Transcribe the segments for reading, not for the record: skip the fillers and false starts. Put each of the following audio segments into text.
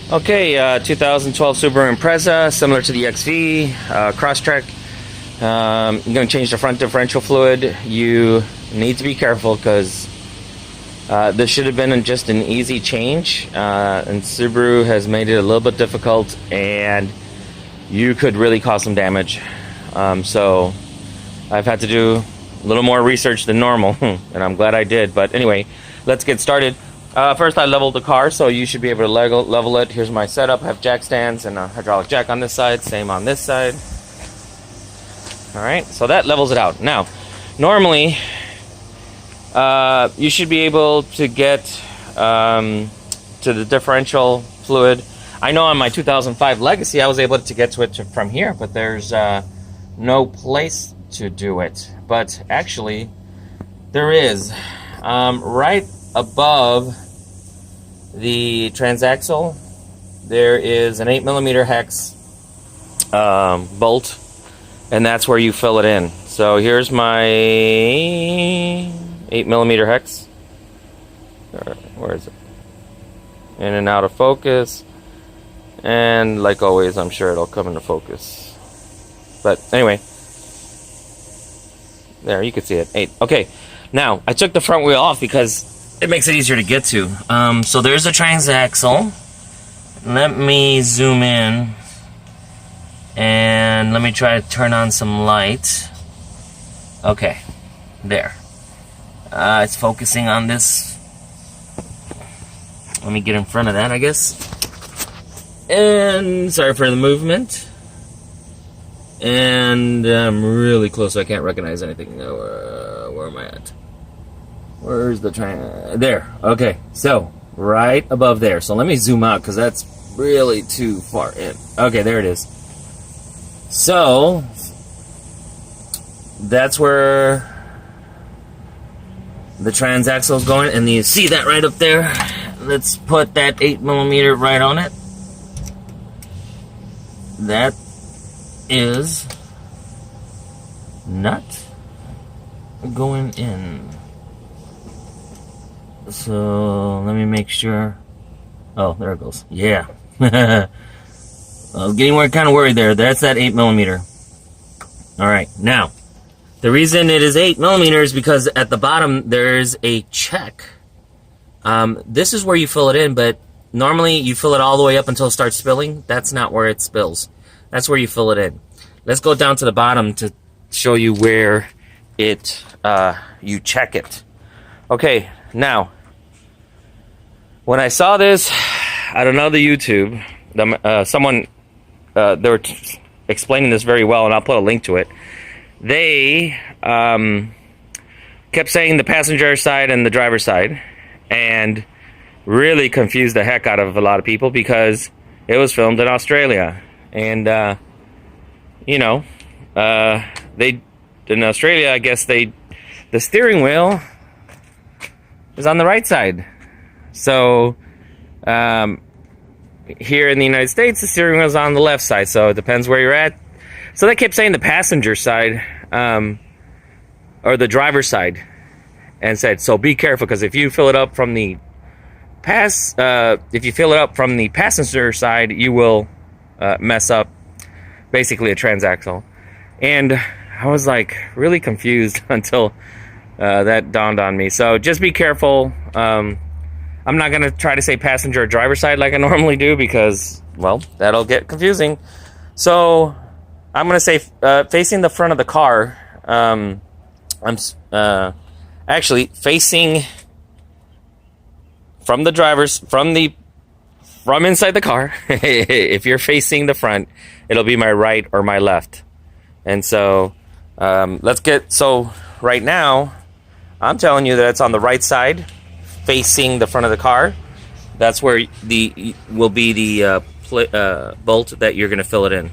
Okay, 2012 Subaru Impreza, similar to the XV, Crosstrek. You're going to change the front differential fluid. You need to be careful because this should have been just an easy change, and Subaru has made it a little bit difficult, and you could really cause some damage. So I've had to do a little more research than normal, and I'm glad I did. But anyway, let's get started. First, I leveled the car, so you should be able to level it. Here's my setup. I have jack stands and a hydraulic jack on this side, same on this side. Alright, so that levels it out. Now, normally, you should be able to get to the differential fluid. I know on my 2005 Legacy, I was able to get to it from here, but there's no place to do it. But actually, there is. Right above the transaxle, there is an 8mm hex bolt, and that's where you fill it in. So here's my 8mm hex. Where is it? In and out of focus. And like always, I'm sure it'll come into focus. But anyway, there, you can see it. 8. Okay, now I took the front wheel off because it makes it easier to get to. So there's a transaxle. Let me zoom in. And let me try to turn on some light. Okay, there. It's focusing on this. Let me get in front of that, I guess. And sorry for the movement. And I'm really close, so I can't recognize anything. Where am I at? Where's the train? There. Okay. So, right above there. So, let me zoom out because that's really too far in. Okay, there it is. So, that's where the transaxle is going. And you see that right up there? Let's put that 8mm right on it. That is not going in. So let me make sure. Oh, there it goes. Yeah. I was getting kind of worried there. That's that 8mm. All right. Now, the reason it is 8mm is because at the bottom there's a check. This is where you fill it in, but normally you fill it all the way up until it starts spilling. That's not where it spills. That's where you fill it in. Let's go down to the bottom to show you where it you check it. Okay. Now, when I saw this, I don't know the YouTube. Someone they were explaining this very well, and I'll put a link to it. They kept saying the passenger side and the driver side, and really confused the heck out of a lot of people because it was filmed in Australia, and you know, they in Australia, I guess the steering wheel is on the right side. So here in the United States, the steering wheel is on the left side. So it depends where you're at. So they kept saying the passenger side or the driver's side, and said, so be careful because if you fill it up from the passenger side, you will mess up basically a transaxle. And I was like really confused until that dawned on me. So just be careful. I'm not going to try to say passenger or driver side like I normally do because, well, that'll get confusing. So I'm going to say facing the front of the car. I'm actually facing from the driver's, from inside the car. If you're facing the front, it'll be my right or my left. And so so right now, I'm telling you that it's on the right side, facing the front of the car. That's where will be the bolt that you're going to fill it in.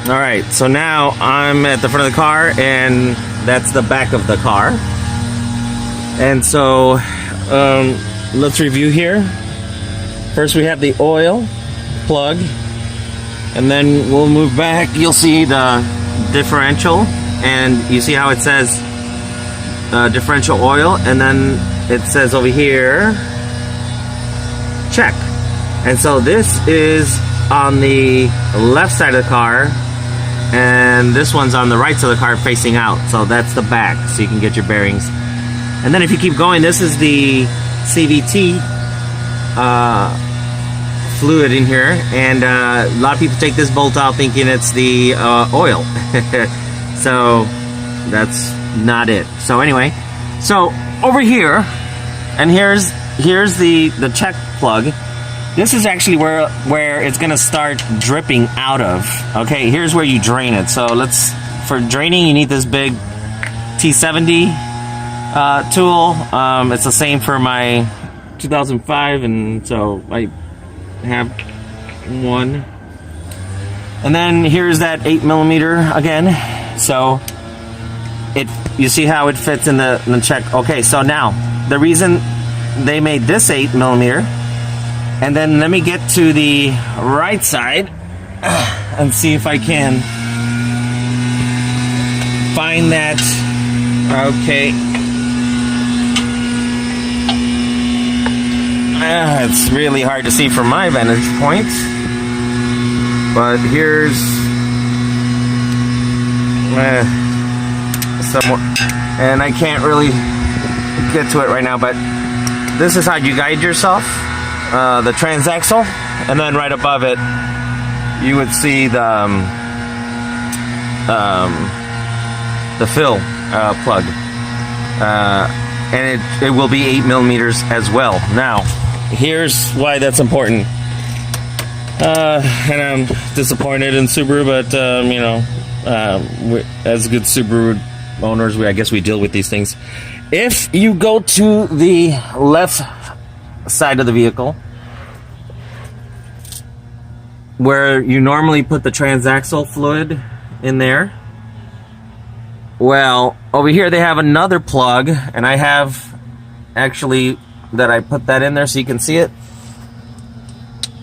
All right, so now I'm at the front of the car, and that's the back of the car. And so let's review here. First, we have the oil plug, and then we'll move back. You'll see the differential, and you see how it says differential oil, and then it says over here check. And so this is on the left side of the car, and this one's on the right side of the car facing out. So that's the back, so you can get your bearings. And then if you keep going, this is the CVT fluid in here, and a lot of people take this bolt out thinking it's the oil. So that's not it. So anyway, so over here, and here's the check plug. This is actually where it's gonna start dripping out of. Okay, here's where you drain it. So for draining, you need this big T70 tool. It's the same for my 2005, and so I have one. And then here's that 8mm again. So you see how it fits in the check. Okay, so now the reason they made this 8mm, and then let me get to the right side and see if I can find that. Okay. It's really hard to see from my vantage point, but here's somewhat, and I can't really get to it right now, but this is how you guide yourself. The transaxle, and then right above it you would see the fill plug, and it will be 8mm as well. Now here's why that's important, and I'm disappointed in Subaru, but you know, as good Subaru owners, I guess we deal with these things. If you go to the left side of the vehicle, where you normally put the transaxle fluid in there, well, over here they have another plug, and I have actually that I put that in there so you can see it.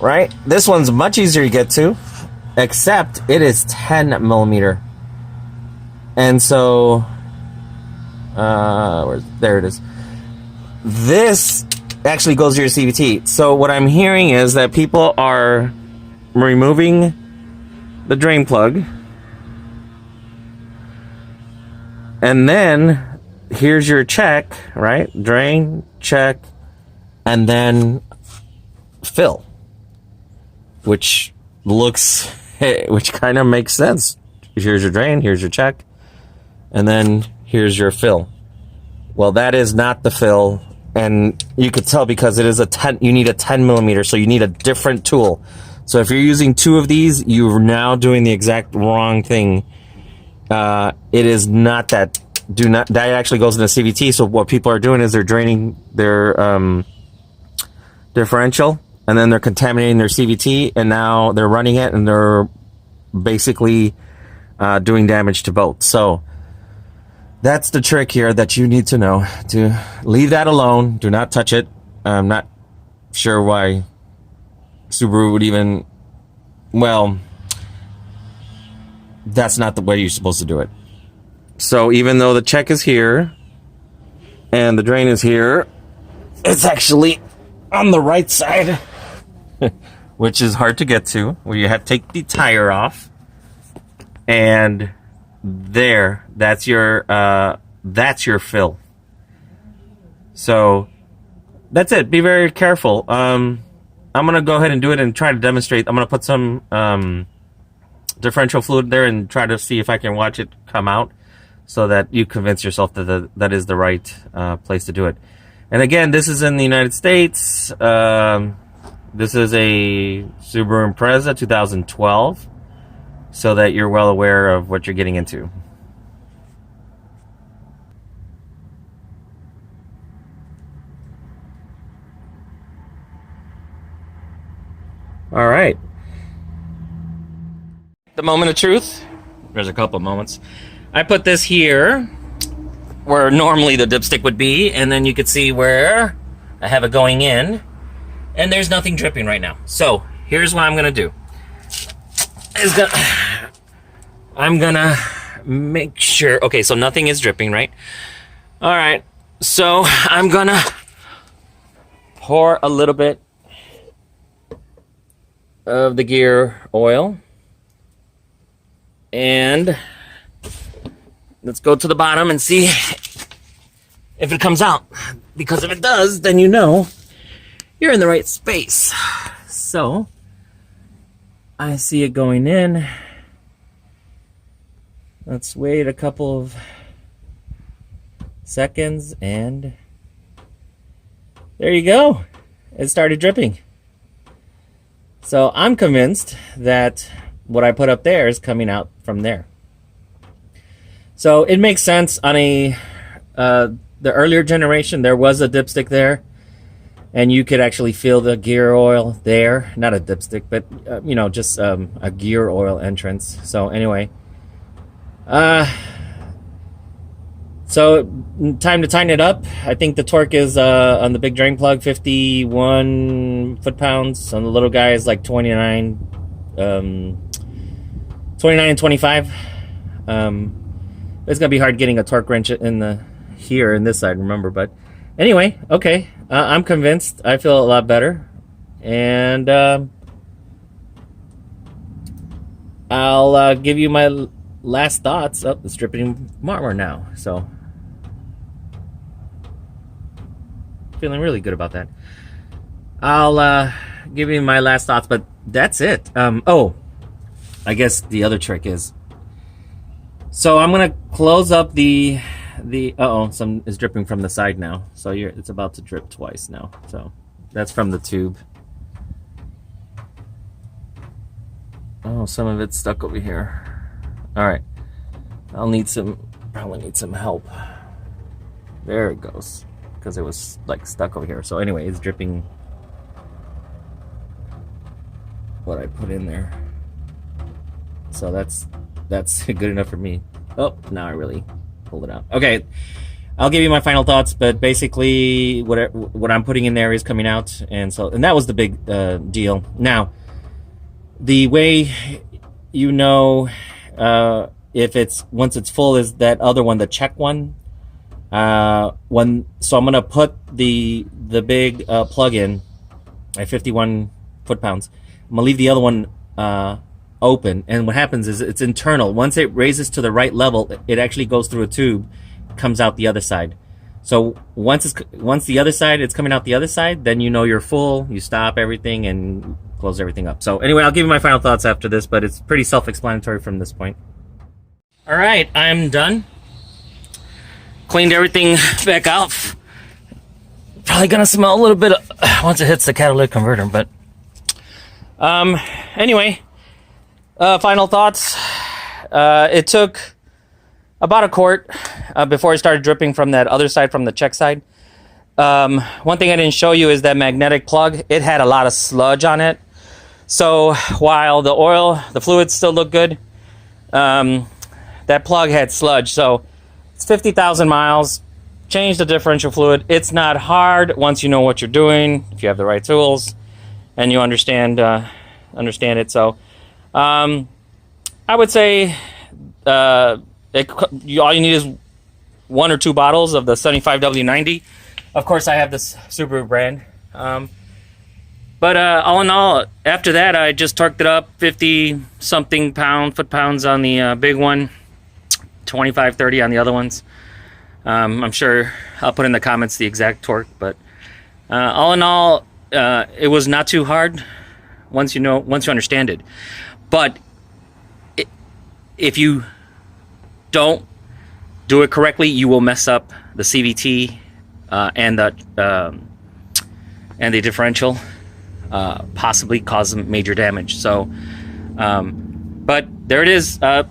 Right? This one's much easier to get to, except it is 10mm. And so there it is. This actually goes to your CVT. So what I'm hearing is that people are removing the drain plug, and then here's your check, right? Drain, check, and then fill, which kind of makes sense. Here's your drain, here's your check, and then here's your fill. Well, that is not the fill, and you could tell because it is you need a 10mm, so you need a different tool. So if you're using two of these, you're now doing the exact wrong thing. It is not that. That actually goes in the CVT. So what people are doing is they're draining their differential, and then they're contaminating their CVT, and now they're running it, and they're basically doing damage to both. So that's the trick here that you need to know. To leave that alone. Do not touch it. I'm not sure why Subaru would even, well, that's not the way you're supposed to do it. So even though the check is here and the drain is here, it's actually on the right side, which is hard to get to, where you have to take the tire off, and there, that's your fill. So that's it. Be very careful. I'm gonna go ahead and do it and try to demonstrate. I'm gonna put some differential fluid there and try to see if I can watch it come out, so that you convince yourself that that is the right place to do it. And again, this is in the United States. This is a Subaru Impreza 2012, so that you're well aware of what you're getting into. All right. The moment of truth. There's a couple of moments. I put this here where normally the dipstick would be, and then you could see where I have it going in, and there's nothing dripping right now. So here's what I'm gonna do. I'm gonna make sure. Okay, so nothing is dripping, right? All right, so I'm gonna pour a little bit of the gear oil. And let's go to the bottom and see if it comes out. Because if it does, then you know you're in the right space. So I see it going in. Let's wait a couple of seconds, and there you go. It started dripping. So I'm convinced that what I put up there is coming out from there. So it makes sense. On the earlier generation, there was a dipstick there, and you could actually feel the gear oil there. Not a dipstick, but you know, just a gear oil entrance. So anyway, so time to tighten it up. I think the torque is on the big drain plug 51 foot-pounds. On the little guy is like 29 and 25. It's gonna be hard getting a torque wrench in the here in this side, remember, but anyway, okay. I'm convinced. I feel a lot better, and I'll give you my last thoughts. Oh, it's dripping more now, so feeling really good about that. I'll give you my last thoughts, but that's it. Oh, I guess the other trick is, so I'm gonna close up the some is dripping from the side now, so it's about to drip twice now. So that's from the tube. Oh, some of it's stuck over here. All right, probably need some help. There it goes, because it was like stuck over here. So anyway, it's dripping what I put in there. So that's good enough for me. Oh, now I really pulled it out. Okay, I'll give you my final thoughts, but basically what I'm putting in there is coming out, and that was the big deal. Now, the way you know if once it's full is that other one, the check one. So I'm gonna put the big plug in at 51 foot-pounds. I'm gonna leave the other one open, and what happens is it's internal. Once it raises to the right level, it actually goes through a tube, comes out the other side. So once the other side, it's coming out the other side, then you know you're full. You stop everything and close everything up. So anyway, I'll give you my final thoughts after this, but it's pretty self-explanatory from this point. All right, I'm done. Cleaned everything back out. Probably gonna smell a little bit once it hits the catalytic converter, but anyway, final thoughts. It took about a quart before it started dripping from that other side, from the check side. One thing I didn't show you is that magnetic plug. It had a lot of sludge on it. So while the fluids still look good, that plug had sludge. So it's 50,000 miles. Change the differential fluid. It's not hard once you know what you're doing, if you have the right tools and you understand it. So I would say all you need is 1 or 2 bottles of the 75W90. Of course, I have this Subaru brand. But all in all, after that, I just torqued it up 50-something foot-pounds on the big one, 25, 30 on the other ones. I'm sure I'll put in the comments the exact torque, but all in all, it was not too hard once you understand it. But if you don't do it correctly, you will mess up the CVT and the differential, possibly cause major damage. So, but there it is. Go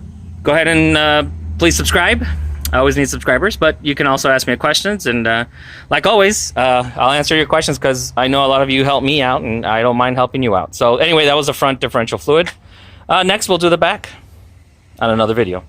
ahead and please subscribe. I always need subscribers, but you can also ask me questions, and like always, I'll answer your questions because I know a lot of you help me out, and I don't mind helping you out. So anyway, that was the front differential fluid. Next, we'll do the back on another video.